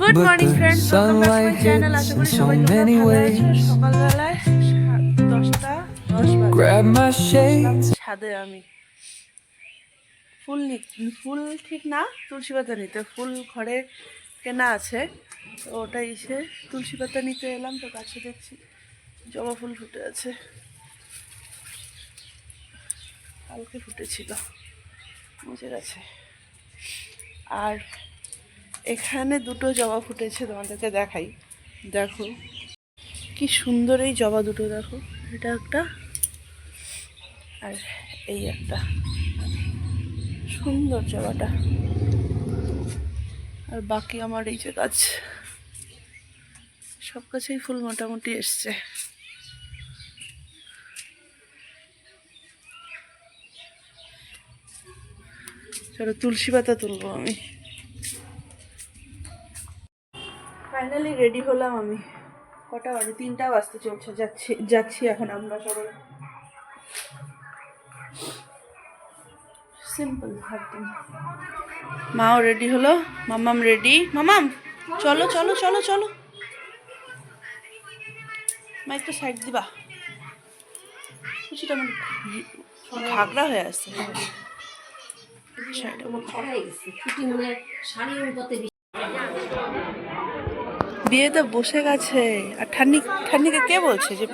Good morning friends, welcome back to my channel. আশা করি সবাই তোমরা ভালো আছো। সকালবেলায় 10:10 বাজে ছাদে আমি ফুল ঠিক না, তুলসী পাতা নিতে। ফুল ঘরে কেনা আছে, তো ওটা এসে তুলসী পাতা নিতে এলাম। তো গাছে দেখছি জবা ফুল ফুটে আছে, কালকে ফুটেছিল, মুছে গেছে। আর এখানে দুটো জবা ফুটেছে, তোমাদেরকে দেখাই। দেখো কি সুন্দর এই জবা দুটো, দেখো, এটা একটা আর এই একটা, সুন্দর জবাটা। আর বাকি আমার এই যে গাছ, সব গাছেই ফুল মোটামুটি এসছে। চলো তুলসী পাতা তুলবো আমি। ফাইনালি রেডি হলাম আমি। কটা বাজে? 3টা বাজতে চলছে। যাচ্ছি এখন আমরা সবাই। সিম্পল একদম। মাও রেডি হলো, মামাম রেডি। মামাম চলো চলো চলো চলো, মা একটু সাইড দিবা, খুশিটা আমার ঘাগড়া হয়ে আসছে। বিয়েতে বসে গেছে। আর ঠান্নিকে কে বলছে যে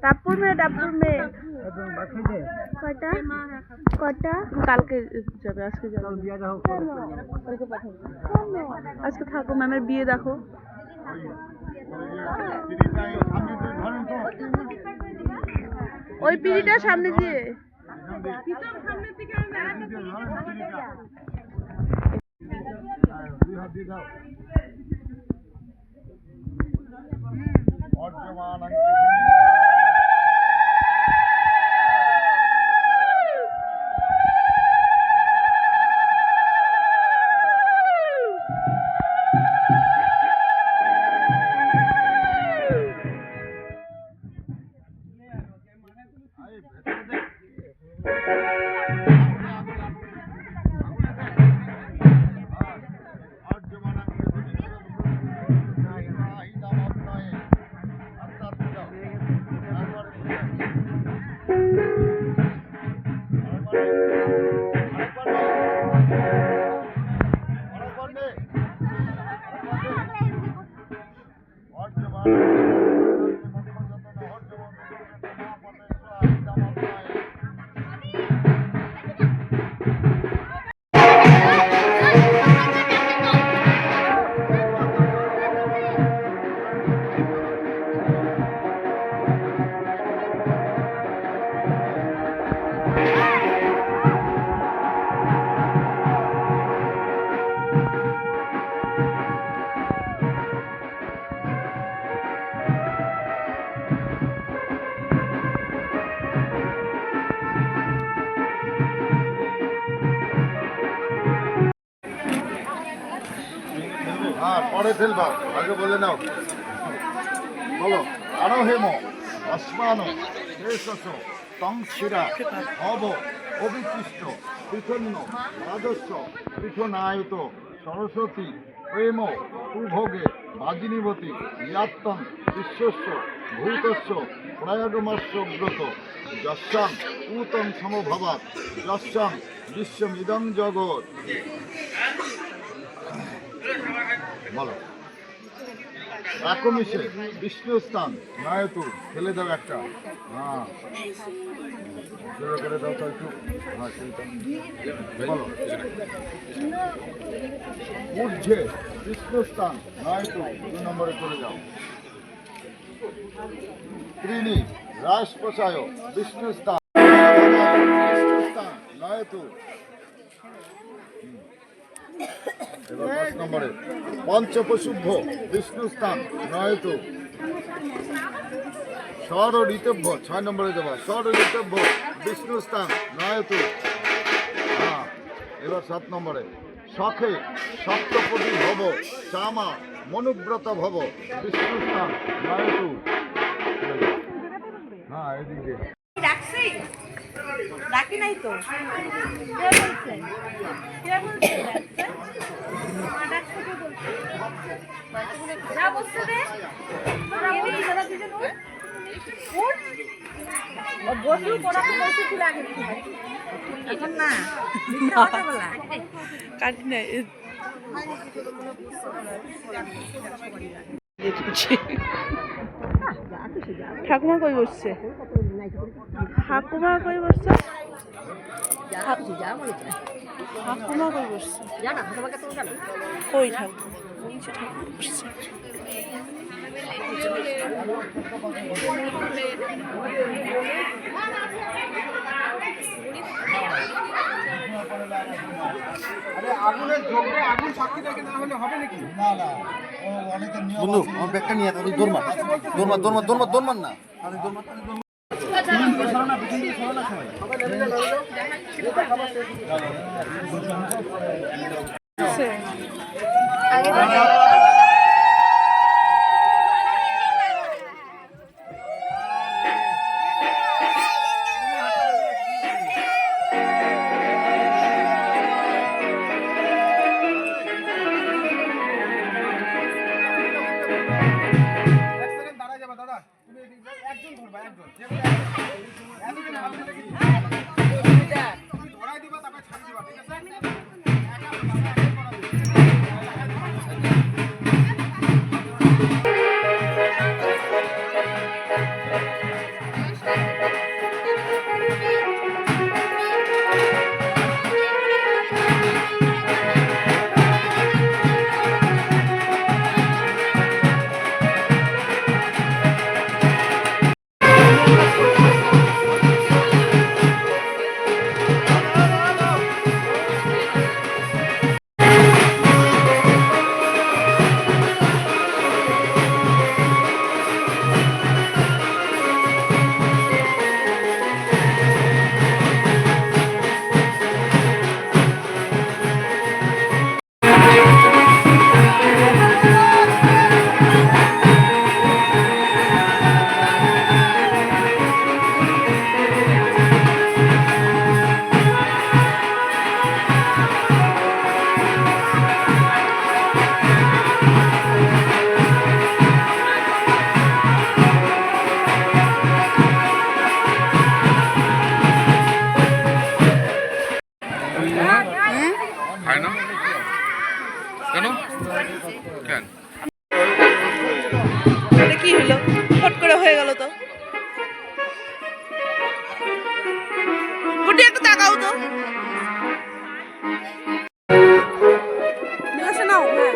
টাপুর মেয়ে কটা কটা কালকে যাবে, আজকে যাবে, কালকে পাঠাবো। আজকে থাকো, ম্যামের বিয়ে দেখো। ওই পিড়িটা সামনে দিয়ে পরে ফেলবা, আগে বলে নাও। বলো। আরো হেম অশ্মান শেষ তং শিরা অব অবিশিষ্ট পৃথন্য রাজস্ব পৃথনায়ত সরস্বতী প্রেম কুভোগে বাজিনীবতী ইয়াত্তং বিশ্বস্য ভূতস্য প্রয়াগমস্য ব্রত যস্যাং উতং সমভাবাৎ যস্যাং বিশ্বমিদং জগৎ। বলো। একমিশে বিষ্ণুস্থান নায়তু ফেলে দাও একটা। হ্যাঁ জোরে করে দাও তো একটু। হ্যাঁ সেইটা বলো। ঊর্ধ্বে বিষ্ণুস্থান নায়তু 2 নম্বরে চলে যাও। ত্রিণী রাজপ্রসায় বিষ্ণুস্থান বিষ্ণুস্থান নায়তু। এবার 5 নম্বরে পঞ্চপশুভ্য বিষ্ণুস্থান নয়তু। ষড় ঋতভ্য 6 নম্বরে যাবা। ষড় ঋতভ্য বিষ্ণুস্থান নয়তু। হ্যাঁ এবার 7 নম্বরে শখে সপ্তপদী ভব চামা মনুব্রত ভব বিষ্ণুস্থান নয়তু। হ্যাঁ এদিকে ডাকছি ডাকি নাই তো কে বলছে কে বলছে ডাকছে কে বলছে যা বলছে রে তোরা বলি যারা দিতে নো উঠ ও বসু পড়াতে বসেছিল আগে এখন না মিথ্যা কথা বলা কাটি না ঠাকুমা কই বসছে ঠাকুমা কই বসছে ঠাকুমা কই বসছে কই ঠাকুমা বলছে ঠাকুমা বসছে বন্ধু আমার ব্যাগটা নিয়ে তুই দৌড় মার না খায় না কেন কেন এটা কি হলো ফট করে হয়ে গেল তো গুটি একটু তাকাও তো নিলাসে নাও হ্যাঁ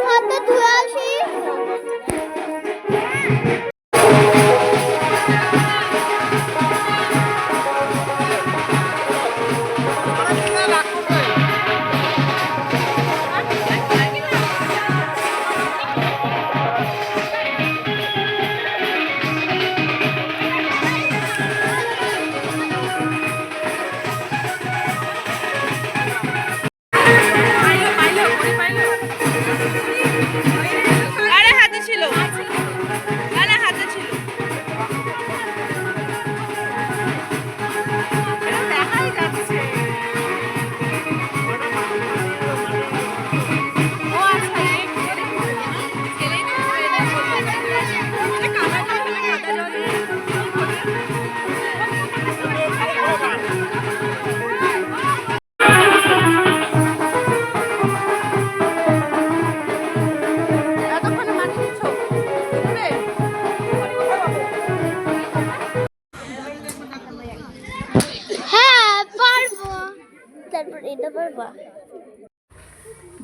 হাতে ধুয়ে আসি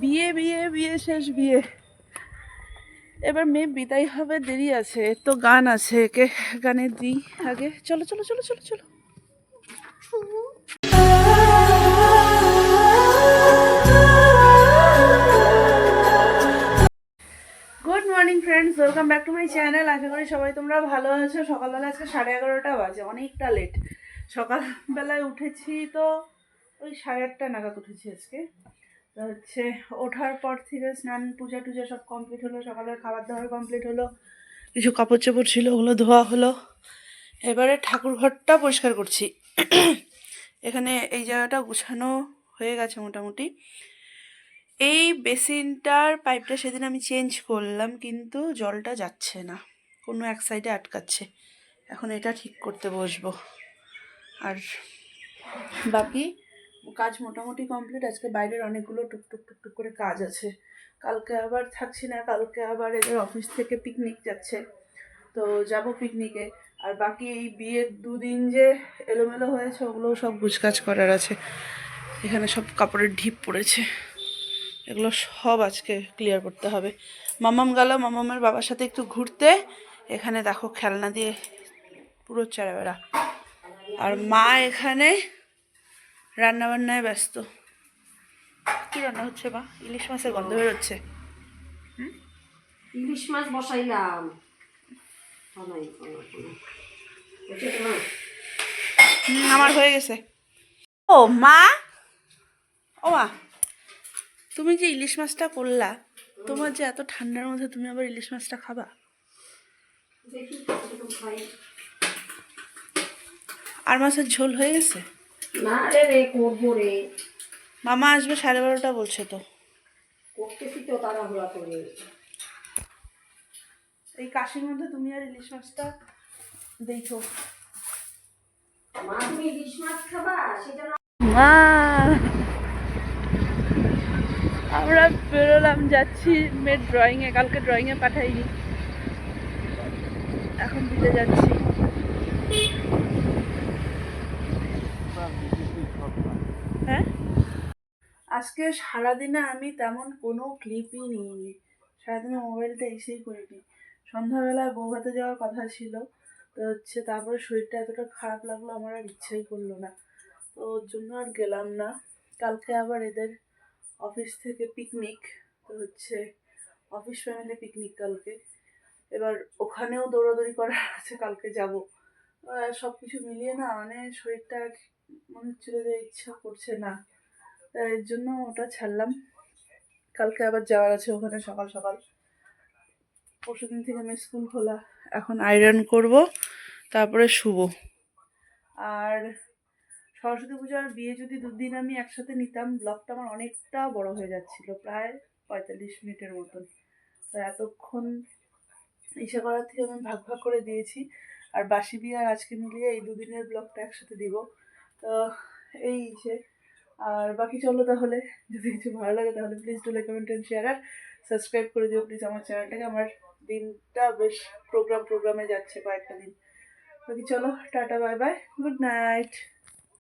বিয়ে বিয়ে বিয়ে শেষ বিয়ে। এবার মেয়ে বিদায় হবে, দেরি আছে, তো গান আছে, একে গানে দিই আগে। চলো চলো চলো চলো চলো। Good morning friends, welcome back to my channel. আশা করি সবাই তোমরা ভালো আছো। সকালবেলা আজকে 11:30 বাজে, অনেকটা লেট। সকালবেলায় উঠেছি তো ওই 8:30 নাগাদ উঠেছি আজকে। তো হচ্ছে ওঠার পর থেকে স্নান পূজা টুজা সব কমপ্লিট হলো, সকালের খাবার দাবার কমপ্লিট হলো, কিছু কাপড় চোপড় ছিল ওগুলো ধোয়া হলো। এবারে ঠাকুর ঘরটা পরিষ্কার করছি। এখানে এই জায়গাটা গুছানো হয়ে গেছে মোটামুটি। এই বেসিনটার পাইপটা সেদিন আমি চেঞ্জ করলাম, কিন্তু জলটা যাচ্ছে না, কোনো এক সাইডে আটকাচ্ছে। এখন এটা ঠিক করতে বসবো। আর বাকি কাজ মোটামুটি কমপ্লিট। আজকে বাইরের অনেকগুলো টুকটুক টুকটুক করে কাজ আছে। কালকে আবার থাকছি না, কালকে আবার এদের অফিস থেকে পিকনিক যাচ্ছে, তো যাব পিকনিকে। আর বাকি এই বিয়ের 2 দিন যে এলোমেলো হয়েছে ওগুলোও সব গুছকাজ করার আছে। এখানে সব কাপড়ের ঢিপ পড়েছে, এগুলো সব আজকে ক্লিয়ার করতে হবে। মামাম গেল মামামের বাবার সাথে একটু ঘুরতে। এখানে দেখো খেলনা দিয়ে পুরো চারাবেড়া। আর মা এখানে রান্নাবান্নায় ব্যস্ত। কি রান্না হচ্ছে মা? ইলিশ মাছের গন্ধ বেরোচ্ছে। ইলিশ মাছ বসাইলাম। আমার হয়ে গেছে। ও মা, ও মা, তুমি যে ইলিশ মাছটা করলা, তোমার যে এত ঠান্ডার মধ্যে তুমি আবার ইলিশ মাছটা খাবা? দেখি কতটুকু খাই। আর মাছের ঝোল হয়ে গেছে? না রে রে, করবো রে। মামা আসবে 12:30 বলছে তো। করতেছি তো তাড়াহুড়া করে। এই কাশির মধ্যে তুমি আর ইলিশ মাছটা দেখো। মা তুমি ইলিশ মাছ খাবা সেটা না। মা, আমরা বেরোলাম, যাচ্ছি মেয়ের ড্রয়িংয়ে। কালকে ড্রয়িংয়ে পাঠাইনি, এখন দিতে যাচ্ছি। হ্যাঁ, আজকে সারাদিনে আমি তেমন কোনো ক্লিপই নিইনি। সারাদিনে মোবাইলটা এসেই করিনি। সন্ধ্যাবেলায় বৌভাতে যাওয়ার কথা ছিল, তো হচ্ছে তারপরে শরীরটা এতটা খারাপ লাগলো, আমার আর ইচ্ছাই করলো না, তো ওর জন্য আর গেলাম না। কালকে আবার এদের অফিস থেকে পিকনিক, তো হচ্ছে অফিস ফ্যামিলি পিকনিক কালকে। এবার ওখানেও দৌড়াদৌড়ি করার আছে, কালকে যাব। সব কিছু মিলিয়ে না মানে শরীরটা আর মনে হচ্ছিল যে ইচ্ছা করছে না, এর জন্য ওটা ছাড়লাম। কালকে আবার যাওয়ার আছে ওখানে সকাল সকাল। পরশুদিন থেকে আমি স্কুল খোলা, এখন আয়রন করব, তারপরে শুব। আর সরস্বতী পূজার বিয়ে যদি 2 দিন আমি একসাথে নিতাম, ব্লগটা আমার অনেকটা বড় হয়ে যাচ্ছিল, প্রায় 45 মিনিটের মতন। তো এতক্ষণ ইচ্ছা করার থেকে আমি ভাগ ভাগ করে দিয়েছি। আর বাসি বিয়ে আর আজকে মিলিয়ে এই 2 দিনের ব্লগটা একসাথে দিব। তো এই যে, আর বাকি চলো তাহলে। যদি কিছু ভালো লাগে তাহলে please do like, comment and share, আর সাবস্ক্রাইব করে দিও প্লিজ আমার চ্যানেলটাকে। আমার দিনটা বেশ প্রোগ্রামে যাচ্ছে কয়েকটা দিন। বাকি চলো, tata, bye bye, good night.